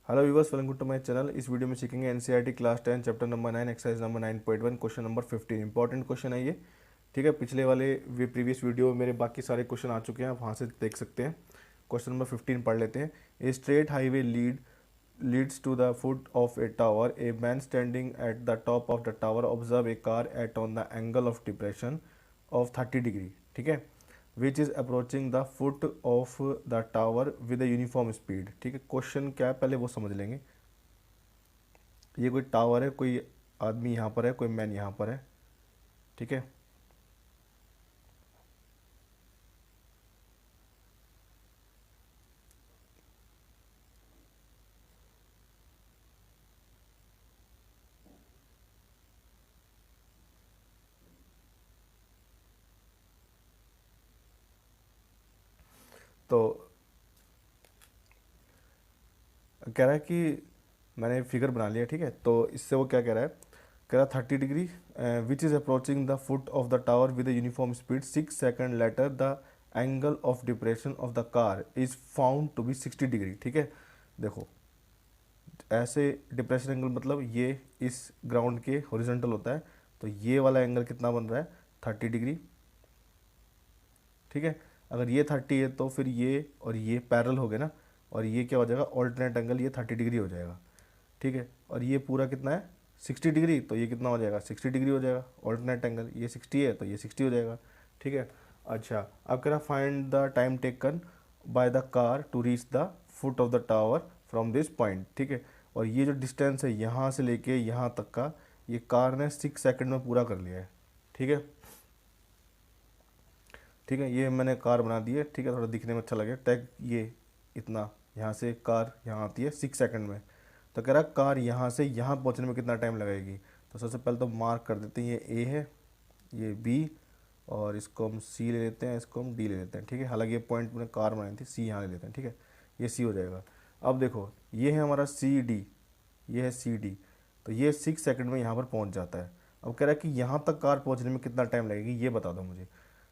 Hello viewers, welcome to my channel. इस video में सीखेंगे NCERT class 10 chapter number 9 exercise number 9.1 question number 15। Important question है ये। ठीक है, पिछले वाले प्रीवियस वीडियो में मेरे बाकी सारे क्वेश्चन आ चुके हैं, आप वहाँ से देख सकते हैं। क्वेश्चन नंबर 15 पढ़ लेते हैं। A straight highway leads to the foot of a tower. A man standing at the top of the tower observe a car at on the angle of depression of 30 degree. ठीक है, which is approaching the foot of the tower with uniform speed. ठीक है, question क्या है पहले वो समझ लेंगे। ये कोई टावर है, कोई आदमी यहाँ पर है, कोई मैन यहाँ पर है। ठीक है, तो कह रहा है कि मैंने फिगर बना लिया। ठीक है, तो इससे वो क्या कह रहा है, कह रहा 30 degree which is approaching the foot of the tower with uniform speed 6 second later the angle of depression of the car is found to be 60 degree. ठीक है, देखो ऐसे डिप्रेशन एंगल मतलब ये इस ग्राउंड के हॉरिजॉन्टल होता है, तो ये वाला एंगल कितना बन रहा है 30 डिग्री। ठीक है, अगर ये 30 है तो फिर ये और ये पैरेलल हो गए ना, और ये क्या हो जाएगा ऑल्टरनेट एंगल, ये 30 डिग्री हो जाएगा। ठीक है, और ये पूरा कितना है 60 डिग्री, तो ये कितना हो जाएगा 60 डिग्री हो जाएगा ऑल्टरनेट एंगल। ये 60 है तो ये 60 हो जाएगा। ठीक है, अच्छा अब कह रहा find the time taken by the car to reach the foot of the tower from this point. ठीक है, और ये जो डिस्टेंस है यहाँ से लेके यहाँ तक का, ये कार ने 6 सेकंड में पूरा कर लिया है। ठीक है, ठीक है, ये मैंने कार बना दी है। ठीक है, थोड़ा दिखने में अच्छा लगे टैग, ये इतना यहाँ से कार यहाँ आती है 6 सेकंड में। तो कह रहा कार यहाँ से यहाँ पहुँचने में कितना टाइम लगेगी। तो सबसे पहले तो मार्क कर देते हैं, ये ए है, ये बी, और इसको हम सी ले लेते हैं, इसको हम डी ले लेते हैं। ठीक है, हालांकि ये पॉइंट मैंने कार बनाई थी, सी यहाँ ले लेते हैं। ठीक है, ये सी हो जाएगा। अब देखो ये है हमारा सी डी, ये है सी डी, तो ये 6 सेकंड में यहाँ पर पहुँच जाता है। अब कह रहा है कि यहाँ तक कार पहुँचने में कितना टाइम लगेगी ये बता दो मुझे।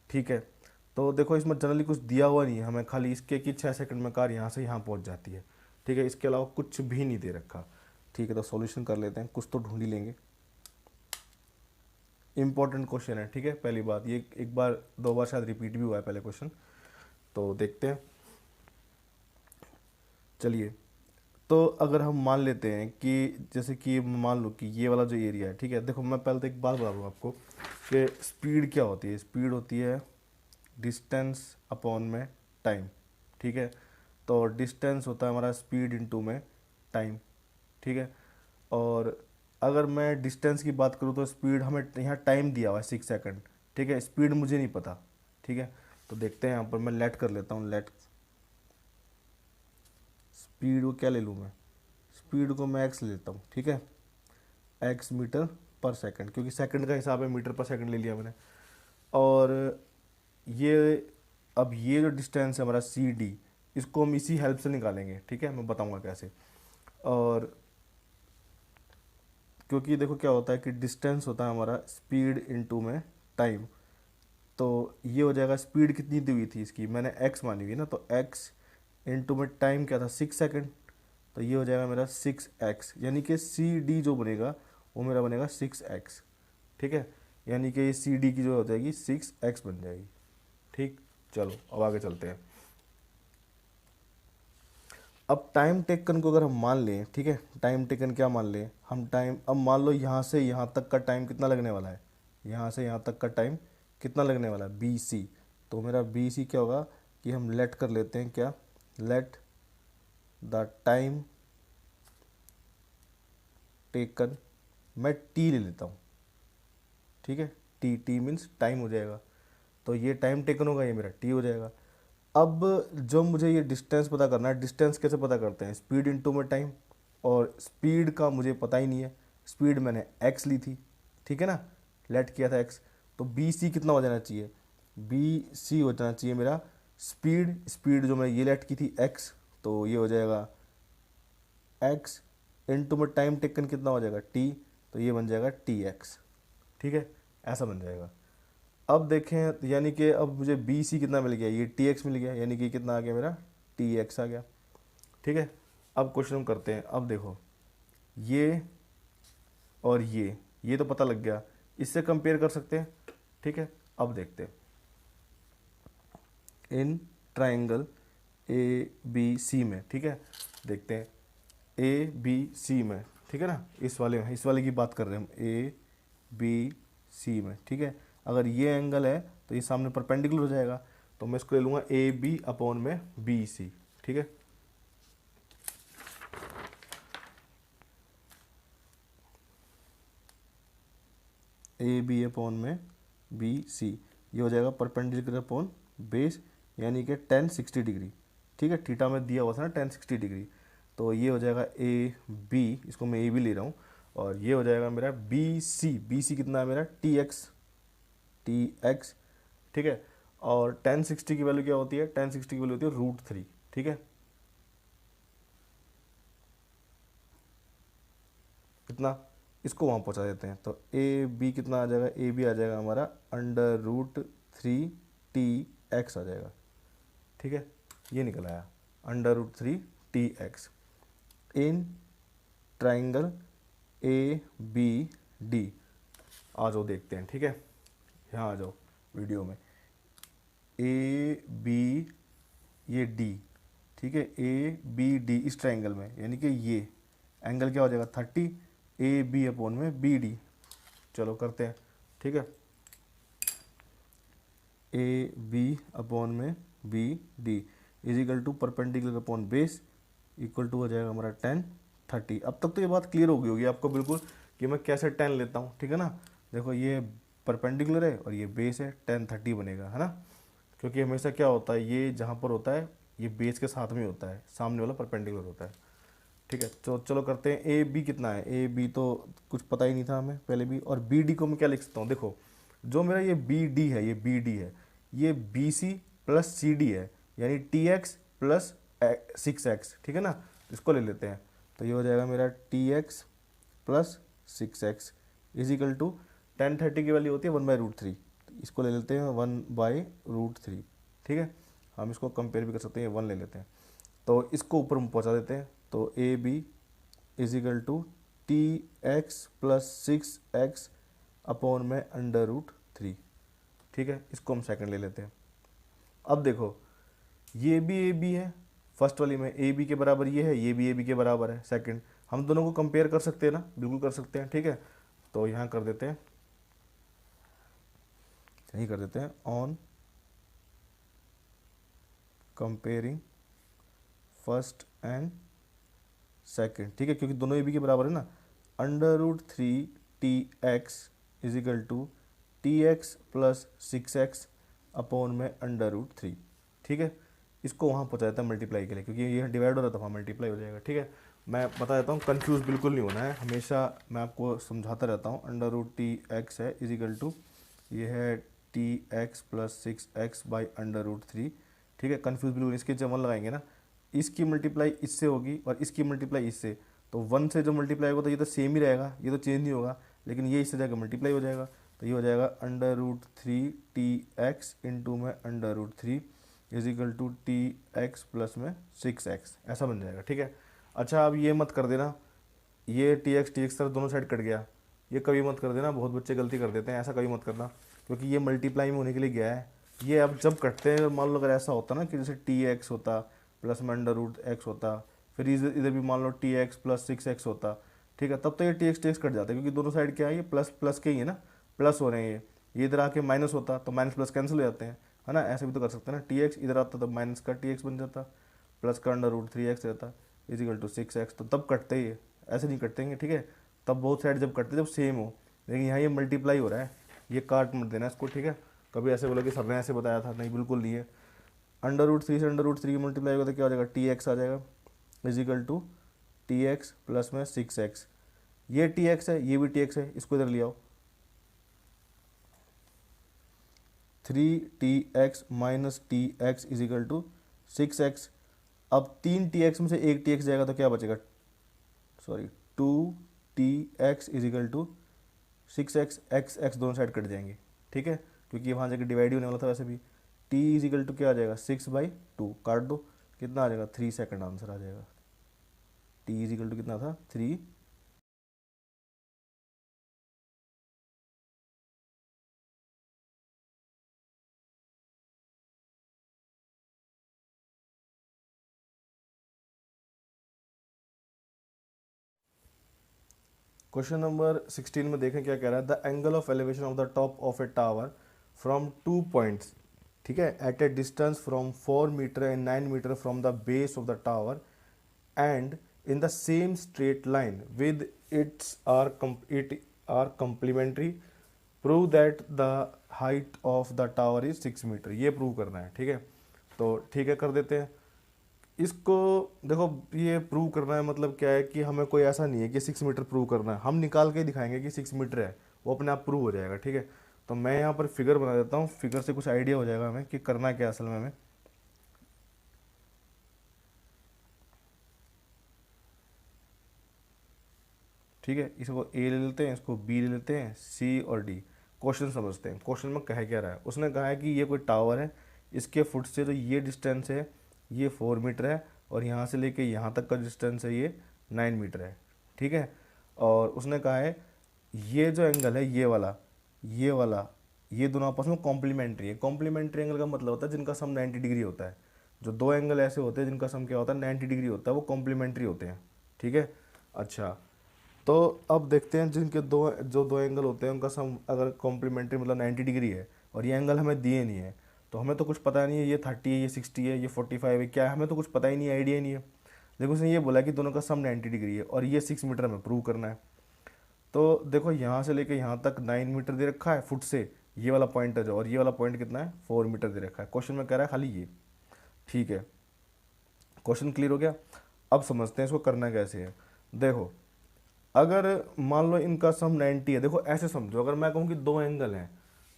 ठीक है, तो देखो इसमें जनरली कुछ दिया हुआ नहीं है हमें, खाली इसके कि 6 सेकंड में कार यहाँ से यहाँ पहुँच जाती है। ठीक है, इसके अलावा कुछ भी नहीं दे रखा। ठीक है, तो सॉल्यूशन कर लेते हैं, कुछ तो ढूंढ ही लेंगे। इंपॉर्टेंट क्वेश्चन है। ठीक है, पहली बात ये एक बार दो बार शायद रिपीट भी हुआ है पहले क्वेश्चन, तो देखते हैं। चलिए, तो अगर हम मान लेते हैं कि जैसे कि मान लो कि ये वाला जो एरिया है, ठीक है, देखो मैं पहले तो एक बात बता दूँ आपको कि स्पीड क्या होती है। स्पीड होती है डिस्टेंस अपॉन में टाइम। ठीक है, तो डिस्टेंस होता है हमारा स्पीड इनटू में टाइम। ठीक है, और अगर मैं डिस्टेंस की बात करूँ तो स्पीड हमें यहाँ टाइम दिया हुआ है 6 सेकंड। ठीक है, स्पीड मुझे नहीं पता। ठीक है, तो देखते हैं यहाँ पर मैं लेट कर लेता हूँ, लेट स्पीड को क्या ले लूँ मैं, स्पीड को मैं एक्स ले लेता हूँ। ठीक है, एक्स मीटर पर सेकंड, क्योंकि सेकंड का हिसाब है, मीटर पर सेकंड ले लिया मैंने। और ये अब ये जो डिस्टेंस है हमारा सी डी, इसको हम इसी हेल्प से निकालेंगे। ठीक है, मैं बताऊंगा कैसे। और क्योंकि देखो क्या होता है कि डिस्टेंस होता है हमारा स्पीड इनटू में टाइम, तो ये हो जाएगा स्पीड कितनी दी हुई थी इसकी, मैंने एक्स मानी हुई ना, तो एक्स इनटू में टाइम क्या था 6 सेकंड, तो ये हो जाएगा मेरा 6x, यानी कि सी डी जो बनेगा वो मेरा बनेगा 6x। ठीक है, यानी कि ये सी डी की जो हो जाएगी 6x बन जाएगी। ठीक, चलो अब आगे चलते हैं। अब टाइम टेकन को अगर हम मान लें, ठीक है, टाइम टेकन क्या मान लें हम, टाइम अब मान लो यहाँ से यहाँ तक का टाइम कितना लगने वाला है, यहाँ से यहाँ तक का टाइम कितना लगने वाला है बी सी। तो मेरा बी सी क्या होगा कि हम लेट कर लेते हैं, क्या लेट द टाइम टेकन, मैं टी ले लेता हूँ। ठीक है, टी टी मीन्स टाइम हो जाएगा, तो ये टाइम टेकन होगा, ये मेरा टी हो जाएगा। अब जो मुझे ये डिस्टेंस पता करना है, डिस्टेंस कैसे पता करते हैं, स्पीड इनटू में टाइम, और स्पीड का मुझे पता ही नहीं है, स्पीड मैंने एक्स ली थी। ठीक है ना, लेट किया था एक्स, तो बी सी कितना हो जाना चाहिए, बी सी हो जाना चाहिए मेरा स्पीड, स्पीड जो मैं ये लेट की थी एक्स, तो ये हो जाएगा एक्स इनटू में टाइम टेकन कितना हो जाएगा टी, तो ये बन जाएगा टी एक्स। ठीक है, ऐसा बन जाएगा। अब देखें तो यानी कि अब मुझे बी सी कितना मिल गया, ये टी एक्स मिल गया, यानी कि कितना आ गया मेरा टी एक्स आ गया। ठीक है, अब क्वेश्चन हम करते हैं। अब देखो ये और ये तो पता लग गया, इससे कंपेयर कर सकते हैं, ठीक है। अब देखते हैं इन ट्राइंगल ए बी सी में, ठीक है, देखते हैं ए बी सी में, ठीक है ना, इस वाले की बात कर रहे हैं हम, ए बी सी में, ठीक है। अगर ये एंगल है तो ये सामने परपेंडिकुलर हो जाएगा, तो मैं इसको ले लूँगा ए बी अपॉन में बी सी, ठीक है। ए बी अपॉन में बी सी, ये हो जाएगा परपेंडिकुलर अपॉन बेस, यानी कि 1060 डिग्री, ठीक है। थीटा में दिया हुआ था ना 1060 डिग्री, तो ये हो जाएगा ए बी, इसको मैं ए बी ले रहा हूँ, और ये हो जाएगा मेरा बी सी कितना है मेरा टी एक्स, ठीक है। और 1060 की वैल्यू क्या होती है, 1060 की वैल्यू होती है √3, ठीक है। कितना, इसको वहाँ पहुँचा देते हैं, तो ए बी कितना आ जाएगा, ए बी आ जाएगा हमारा √3 टी एक्स आ जाएगा, ठीक है। ये निकल आया √3 T X in triangle A B D. आ जाओ देखते हैं, ठीक है, यहाँ आ जाओ वीडियो में। ए बी, ये डी, ठीक है, ए बी डी इस ट्राइंगल में, यानी कि ये एंगल क्या हो जाएगा 30 ए बी अपॉन में बी डी। चलो करते हैं, ठीक है। ए बी अपॉन में B D is equal to perpendicular upon base equal to हो जाएगा हमारा 10 30। अब तक तो ये बात क्लियर हो गई होगी आपको बिल्कुल कि मैं कैसे 10 लेता हूँ, ठीक है ना। देखो ये परपेंडिकुलर है और ये बेस है, 10 30 बनेगा, है ना, क्योंकि हमेशा क्या होता है, ये जहाँ पर होता है ये बेस के साथ में होता है, सामने वाला परपेंडिकुलर होता है, ठीक है। तो चलो करते हैं ए बी कितना है, ए बी तो कुछ पता ही नहीं था हमें पहले भी, और बी डी को मैं क्या लिख सकता हूँ, देखो जो मेरा ये बी डी है, ये बी डी है, ये B C plus C D है, यानी टी एक्स प्लस 6x, ठीक है ना। इसको ले लेते हैं, तो ये हो जाएगा मेरा T X plus 6x is equal to 10 30 की वैल्यू होती है 1/√3, इसको ले लेते हैं 1/√3, ठीक है। हम इसको कंपेयर भी कर सकते हैं, 1 ले लेते हैं, तो इसको ऊपर में पहुंचा देते हैं, तो A B is equal to T X plus 6x upon में √3, ठीक है। इसको हम सेकंड ले लेते हैं। अब देखो ये भी ए बी है, फर्स्ट वाली में ए बी के बराबर ये है, ये भी ए बी के बराबर है, सेकंड। हम दोनों को कंपेयर कर सकते हैं ना, बिल्कुल कर सकते हैं, ठीक है। तो यहाँ कर देते हैं, यही कर देते हैं on comparing first and second, ठीक है, क्योंकि दोनों ए बी के बराबर है ना। √3 T X is equal to T X plus 6x upon में √3, ठीक है। इसको वहाँ पहुँचा देता है मल्टीप्लाई के लिए, क्योंकि ये डिवाइड हो रहा था, वहाँ मल्टीप्लाई हो जाएगा, ठीक है। मैं बता देता हूँ, कंफ्यूज बिल्कुल नहीं होना है, हमेशा मैं आपको समझाता रहता हूँ। √3x है इज इक्वल टू, ये है T X plus 6x by √3, ठीक है। कंफ्यूज बिल्कुल, इसके जब 1 लगाएंगे ना, इसकी मल्टीप्लाई इससे होगी और इसकी मल्टीप्लाई इससे, तो 1 से जो मल्टीप्लाई होगा तो ये तो सेम ही रहेगा, ये तो चेंज नहीं होगा, लेकिन ये इससे जाकर मल्टीप्लाई हो जाएगा, तो ये हो जाएगा √3 टी एक्स इंटू में √3 is equal to T X plus में 6x, ऐसा बन जाएगा, ठीक है। अच्छा अब ये मत कर देना, ये टी एक्स तरफ दोनों साइड कट गया, ये कभी मत कर देना, बहुत बच्चे गलती कर देते हैं, ऐसा कभी मत करना, क्योंकि ये मल्टीप्लाई में होने के लिए गया है। ये अब जब कटते हैं, मान लो अगर ऐसा होता ना कि जैसे टी एक्स होता प्लस में √x होता, फिर इधर भी मान लो टी एक्स प्लस 6x होता, ठीक है, तब तो ये टी एक्स कट जाता है, क्योंकि दोनों साइड क्या है, ये प्लस प्लस के ही है ना, प्लस हो रहे हैं ये इधर आके माइनस होता तो माइनस प्लस कैंसिल हो जाते हैं, है ना। ऐसे भी तो कर सकते हैं ना, टी एक्स इधर आता तो माइनस का टी एक्स बन जाता, प्लस का √3x रहता इज इक्वल टू 6x, तो तब कटते ही है, ऐसे नहीं कटते हैं, ठीक है। तब बोथ साइड जब कटते जब सेम हो, लेकिन यहाँ ये मल्टीप्लाई हो रहा है, ये काट मत देना इसको, ठीक है। कभी ऐसे बोला कि सर ने ऐसे बताया था, नहीं बिल्कुल नहीं है। √3 से √3 की मल्टीप्लाई होगा तो क्या हो जाएगा, टी एक्स आ जाएगा is equal to T X plus में 6x, ये टी एक्स है, ये भी टी एक्स है, इसको इधर ले आओ, 3 tx minus T X is equal to 6x। अब 3 tx में से एक टी एक्स जाएगा तो क्या बचेगा, sorry 2 tx is equal to 6x, x दोनों साइड कट जाएंगे, ठीक है, क्योंकि वहाँ जाकर डिवाइड ही होने वाला था वैसे भी। t इज इक्वल टू क्या आ जाएगा 6/2, काट दो, कितना आ जाएगा 3 सेकंड आंसर आ जाएगा। टी इज इक्वल टू कितना था 3। क्वेश्चन नंबर 16 में देखें क्या कह रहा है, the angle of elevation of the top of a tower from 2 points, ठीक है, at a distance from 4 metre and 9 metre from the base of the tower and in the same straight line with its are complementary, prove that the height of the tower is 6 metre. ये prove करना है, ठीक है। तो ठीक है, कर देते हैं इसको। देखो, ये प्रूव करना है मतलब क्या है कि हमें कोई ऐसा नहीं है कि 6 मीटर प्रूव करना है, हम निकाल के ही दिखाएंगे कि 6 मीटर है, वो अपने आप प्रूव हो जाएगा, ठीक है। तो मैं यहाँ पर फिगर बना देता हूँ, फिगर से कुछ आइडिया हो जाएगा हमें कि करना क्या है असल में हमें। ठीक है, इसको ए ले लेते हैं, इसको बी ले लेते हैं, सी और डी। क्वेश्चन समझते हैं, क्वेश्चन में कह क्या रहा है। उसने कहा है कि ये कोई टावर है, इसके फुट से जो ये डिस्टेंस है ये 4 मीटर है, और यहाँ से लेके यहाँ तक का डिस्टेंस है ये 9 मीटर है, ठीक है। और उसने कहा है ये जो एंगल है ये वाला ये दोनों आपस में कॉम्प्लीमेंट्री है। कॉम्प्लीमेंट्री एंगल का मतलब होता है जिनका सम 90 डिग्री होता है। जो दो एंगल ऐसे होते हैं जिनका सम क्या होता है 90 डिग्री होता है, वो कॉम्प्लीमेंट्री होते हैं, ठीक है। अच्छा, तो अब देखते हैं जिनके दो एंगल होते हैं उनका सम अगर कॉम्प्लीमेंट्री मतलब 90 डिग्री है, और ये एंगल हमें दिए नहीं है, तो हमें तो कुछ पता नहीं है ये 30 है, ये 60 है, ये 45 है, क्या है, हमें तो कुछ पता ही नहीं है, आइडिया ही नहीं है। देखो, उसने ये बोला कि दोनों का सम 90 डिग्री है और ये 6 मीटर हमें प्रूव करना है। तो देखो, यहाँ से लेके यहाँ तक 9 मीटर दे रखा है फुट से, ये वाला पॉइंट है जो, और ये वाला पॉइंट कितना है 4 मीटर दे रखा है। क्वेश्चन में कह रहा है खाली ये, ठीक है। क्वेश्चन क्लियर हो गया। अब समझते हैं इसको करना कैसे है। देखो, अगर मान लो इनका सम 90 है, देखो ऐसे समझो, अगर मैं कहूँ कि दो एंगल हैं,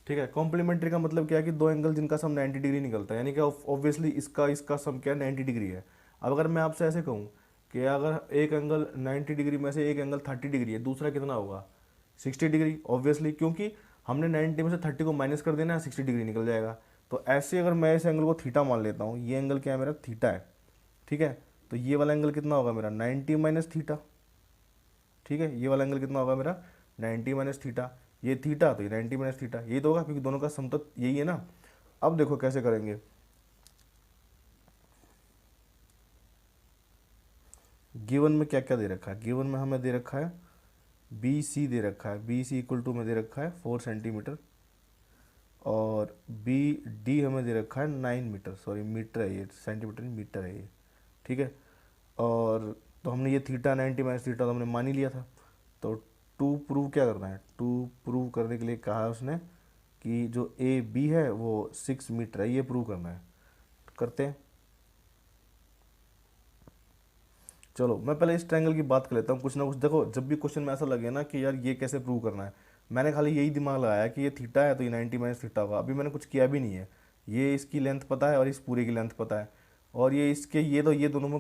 ठीक है, कॉम्प्लीमेंट्री का मतलब क्या है कि दो एंगल जिनका सम 90 डिग्री निकलता है, यानी कि ऑब्वियसली इसका इसका सम क्या है 90 डिग्री है। अब अगर मैं आपसे ऐसे कहूँ कि अगर एक एंगल 90 डिग्री में से एक एंगल 30 डिग्री है, दूसरा कितना होगा 60 डिग्री, ऑब्वियसली, क्योंकि हमने 90 में से 30 को माइनस कर देना है, 60 डिग्री निकल जाएगा। तो ऐसे अगर मैं इस एंगल को थीटा मान लेता हूँ, ये एंगल क्या है मेरा थीटा है, ठीक है। तो ये वाला एंगल कितना होगा मेरा 90 माइनस थीटा, ठीक है। ये वाला एंगल कितना होगा मेरा 90 माइनस थीटा, ये थीटा तो ये 90 माइनस थीटा, ये तो होगा क्योंकि दोनों का सम तो यही है ना। अब देखो कैसे करेंगे। गिवन में क्या क्या दे रखा है, गिवन में हमें दे रखा है बी सी दे रखा है, बी सी इक्वल टू में दे रखा है 4 सेंटीमीटर, और बी डी हमें दे रखा है 9 मीटर, सॉरी मीटर है ये, सेंटीमीटर नहीं मीटर है ये, ठीक है। और तो हमने ये थीटा 90 माइनस थीटा तो हमने मान ही लिया था। तो टू प्रूव क्या करना है, टू प्रूव करने के लिए कहा है उसने कि जो ए बी है वो 6 मीटर है, ये प्रूव करना है। करते हैं, चलो मैं पहले इस ट्रायंगल की बात कर लेता हूँ। कुछ ना कुछ देखो, जब भी क्वेश्चन में ऐसा लगे ना कि यार ये कैसे प्रूव करना है, मैंने खाली यही दिमाग लगाया कि ये थीटा है तो ये 90 माइनस थीटा होगा। अभी मैंने कुछ किया भी नहीं है, ये इसकी लेंथ पता है और इस पूरे की लेंथ पता है, और ये इसके ये दोनों में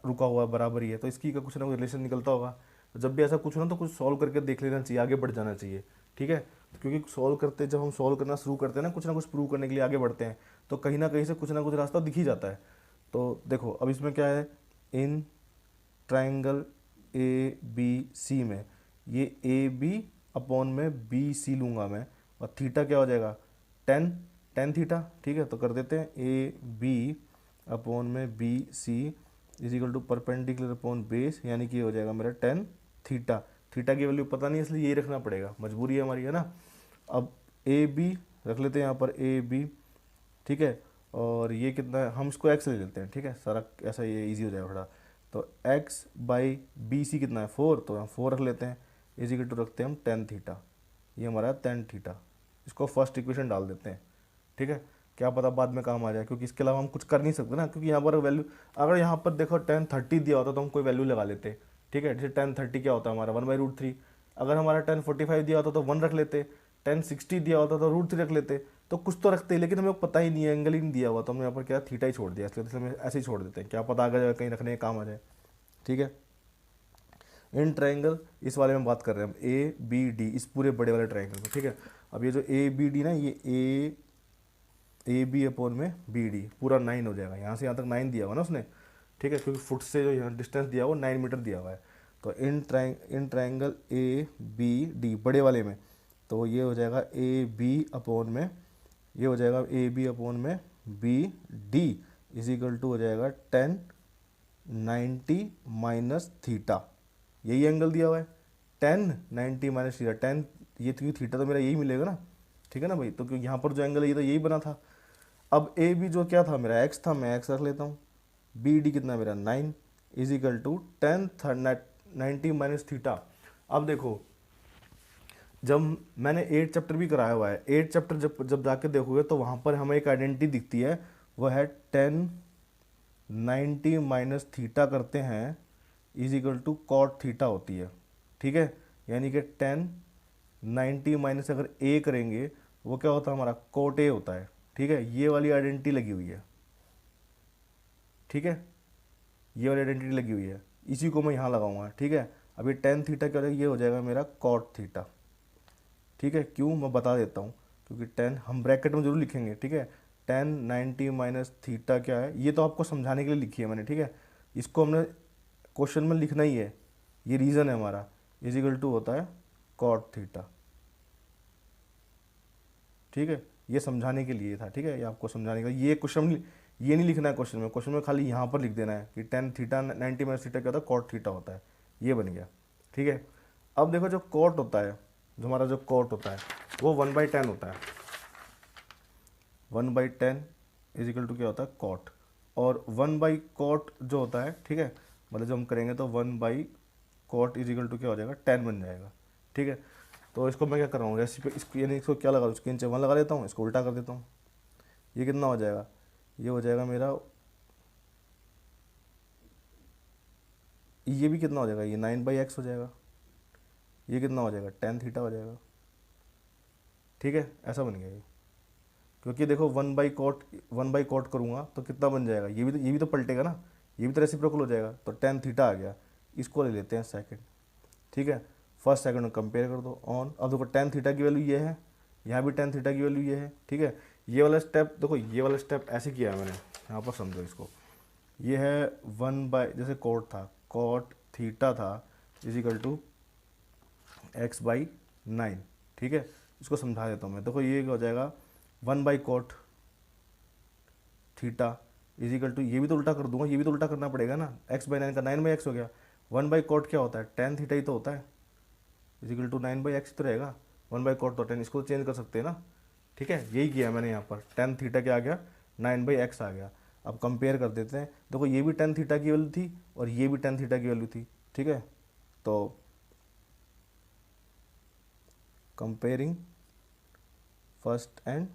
रुका हुआ है बराबर ही है, तो इसकी का कुछ ना कुछ रिलेशन निकलता होगा। तो जब भी ऐसा कुछ हो ना तो कुछ सॉल्व करके देख लेना चाहिए, आगे बढ़ जाना चाहिए, ठीक है। क्योंकि सॉल्व करते, जब हम सॉल्व करना शुरू करते हैं ना, कुछ ना कुछ प्रूव करने के लिए आगे बढ़ते हैं, तो कहीं ना कहीं से कुछ ना कुछ रास्ता दिख ही जाता है। तो देखो अब इसमें क्या है, इन ट्राइंगल ए बी सी में ये ए बी अपॉन में बी सी लूँगा मैं, और थीटा क्या हो जाएगा 10 थीटा, ठीक है। तो कर देते हैं ए बी अपॉन में B C is equal to perpendicular upon base, यानी कि ये हो जाएगा मेरा 10 थीटा। थीटा की वैल्यू पता नहीं इसलिए यही रखना पड़ेगा, मजबूरी है हमारी, है ना। अब ए बी रख लेते हैं यहाँ पर ए बी, ठीक है। और ये कितना है, हम इसको एक्स ले लेते हैं, ठीक है, सारा ऐसा ये इजी हो जाएगा थोड़ा। तो एक्स बाई बी सी कितना है 4, तो हम 4 रख लेते हैं, इज इक्वल टू रखते हैं हम 10 थीटा, ये हमारा 10 थीटा। इसको फर्स्ट इक्वेशन डाल देते हैं, ठीक है। क्या पता बाद में काम आ जाए, क्योंकि इसके अलावा हम कुछ कर नहीं सकते ना, क्योंकि यहाँ पर वैल्यू, अगर यहाँ पर देखो 10 30 दिया होता तो हम कोई वैल्यू लगा लेते, ठीक है। जैसे 10 30 क्या होता है हमारा 1/√3, अगर हमारा 10 45 दिया होता तो 1 रख लेते, 10 60 दिया होता तो √3 रख लेते, तो कुछ तो रखते हैं, लेकिन हमें पता ही नहीं है, एंगल ही नहीं दिया हुआ, तो हमने यहाँ पर क्या थीटा ही छोड़ दिया, इसलिए हम ऐसे ही छोड़ देते हैं, क्या पता आगे कहीं रखने का काम आ जाए, ठीक है। इन ट्रायंगल इस वाले में बात कर रहे हैं हम, ए बी डी, इस पूरे बड़े वाले ट्रायंगल में, ठीक है। अब ये जो ए बी डी ना, ये ए बी अपॉन में बी डी पूरा 9 हो जाएगा, यहाँ से यहाँ तक 9 दिया हुआ ना उसने, ठीक है, क्योंकि फुट से जो यहाँ डिस्टेंस दिया हुआ 9 मीटर दिया हुआ है। तो इन ट्राइंगल ए बी डी बड़े वाले में, तो ये हो जाएगा ए बी अपॉन में, ये हो जाएगा ए बी अपॉन में B D is equal to हो जाएगा 10 90 माइनस थीटा, यही एंगल दिया हुआ है 10 90 माइनस थीटा, 10 ये थीटा तो मेरा यही मिलेगा ना, ठीक है ना भाई। तो क्योंकि यहाँ पर जो एंगल है ये तो यही बना था। अब ए बी जो क्या था मेरा एक्स था, मैं एक्स रख लेता हूँ, बी डी कितना मेरा 9 is equal to 10 90 minus theta. अब देखो जब मैंने 8 चैप्टर भी कराया हुआ है, 8 चैप्टर जब जाके देखोगे तो वहाँ पर हमें एक आइडेंटिटी दिखती है, वो है 10 90 माइनस थीटा करते हैं is equal to cot theta होती है, ठीक है। यानी कि 10 90 माइनस अगर ए करेंगे वो क्या होता है हमारा कोट ए होता है, ठीक है। ये वाली आइडेंटिटी लगी हुई है, ठीक है, ये वाली आइडेंटिटी लगी हुई है, इसी को मैं यहाँ लगाऊंगा, ठीक है। अभी 10 थीटा क्या हो जाएगा, ये हो जाएगा मेरा कॉट थीटा, ठीक है। क्यों मैं बता देता हूँ, क्योंकि 10 हम ब्रैकेट में जरूर लिखेंगे, ठीक है। 10 90 माइनस थीटा क्या है, ये तो आपको समझाने के लिए लिखी है मैंने, ठीक है। इसको हमने क्वेश्चन में लिखना ही है, ये रीज़न है हमारा, इज इक्वल टू होता है कॉट थीटा, ठीक है। ये समझाने के लिए था, ठीक है, ये आपको समझाने का, ये क्वेश्चन ये नहीं लिखना है क्वेश्चन में, क्वेश्चन में खाली यहाँ पर लिख देना है कि 10 थीटा 90 माइनस थीटा क्या होता है कॉट थीटा होता है, ये बन गया, ठीक है। अब देखो जो कॉट होता है, जो हमारा जो कॉट होता है वो 1/10 होता है, 1/10 इज इक्वल टू क्या होता है कॉट, और 1/कॉट जो होता है, ठीक है, मतलब जब हम करेंगे तो 1/कॉट इज इक्वल टू क्या हो जाएगा 10 बन जाएगा, ठीक है। तो इसको मैं क्या कर रहा हूँ रेसिपी, इसको यानी इसको क्या लगा, इसके नीचे 1 लगा देता हूँ, इसको उल्टा कर देता हूँ, ये कितना हो जाएगा, ये हो जाएगा मेरा, ये भी कितना हो जाएगा, ये 9/x हो जाएगा, ये कितना हो जाएगा 10 थीटा हो जाएगा, ठीक है। ऐसा बन गया ये, क्योंकि देखो 1/कॉट करूँगा तो कितना बन जाएगा, ये भी तो पलटेगा ना, ये भी तो रेसिप्रोकल हो जाएगा, तो 10 थीटा आ गया। इसको ले लेते हैं सेकंड, ठीक है, फर्स्ट सेकंड में कंपेयर कर दो ऑन। अब देखो 10 थीटा की वैल्यू ये है, यहाँ भी 10 थीटा की वैल्यू ये है, ठीक है। ये वाला स्टेप देखो, ये वाला स्टेप ऐसे किया है मैंने, यहाँ पर समझो इसको, ये है 1 जैसे कॉट था, कॉट थीटा था इज इक्वल टू x/9, ठीक है। इसको समझा देता हूँ मैं, देखो ये हो जाएगा 1/कॉट थीटा इज इक्वल टू, ये भी तो उल्टा कर दूंगा, ये भी तो उल्टा करना पड़ेगा ना, x/9 का 9/x हो गया, 1/कॉट क्या होता है 10 थीटा ही तो होता है, इज इक्वल टू 9/x तो रहेगा, 1/कॉट तो 10, इसको तो चेंज कर सकते हैं ना, ठीक है। यही किया मैंने यहाँ पर, 10 थीटा क्या आ गया 9/x आ गया। अब कंपेयर कर देते हैं, देखो ये भी 10 थीटा की वैल्यू थी और ये भी 10 थीटा की वैल्यू थी, ठीक है। तो कंपेयरिंग फर्स्ट एंड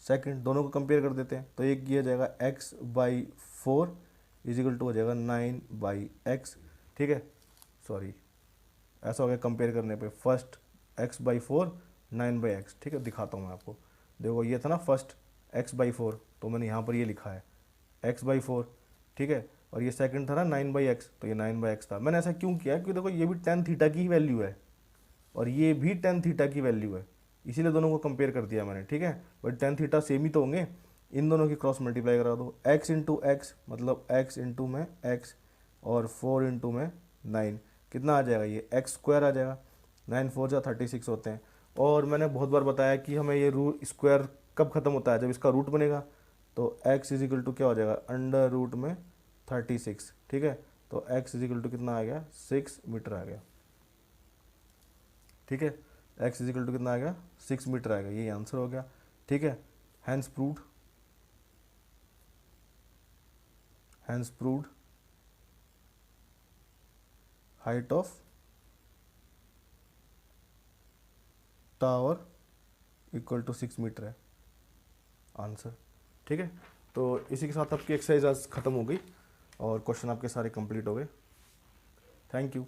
सेकंड, दोनों को कंपेयर कर देते हैं, तो एक ये जाएगा x/4 इज इक्वल टू हो जाएगा 9/x, ठीक है, सॉरी ऐसा हो गया कंपेयर करने पे, फर्स्ट x/4 9/x, ठीक है। दिखाता हूँ मैं आपको, देखो ये था ना फर्स्ट x/4, तो मैंने यहाँ पर ये लिखा है x/4, ठीक है, और ये सेकंड था ना 9/x, तो ये 9/x था। मैंने ऐसा क्यों किया, क्योंकि देखो ये भी 10 थीटा की ही वैल्यू है और ये भी 10 थीटा की वैल्यू है, इसीलिए दोनों को कंपेयर कर दिया मैंने, ठीक है। बट 10 थीटा सेम ही तो होंगे, इन दोनों की क्रॉस मल्टीप्लाई करा दो, x इंटू एक्स मतलब x इंटू में x और 4 इंटू में 9, कितना आ जाएगा ये x² आ जाएगा, 9 4 जा 36 होते हैं। और मैंने बहुत बार बताया कि हमें ये रूट स्क्वायर कब खत्म होता है, जब इसका रूट बनेगा, तो x इज इक्वल टू क्या हो जाएगा अंडर रूट में 36, ठीक है। तो x इज इक्वल टू कितना आ गया 6 मीटर आ गया, ठीक है, x इज इक्वल टू कितना आ गया 6 मीटर आ गया, ये आंसर हो गया, ठीक है। Hence proved height of tower equal to 6 metre है आंसर, ठीक है। तो इसी के साथ आपकी एक्सरसाइज आज खत्म हो गई और क्वेश्चन आपके सारे कंप्लीट हो गए। Thank you.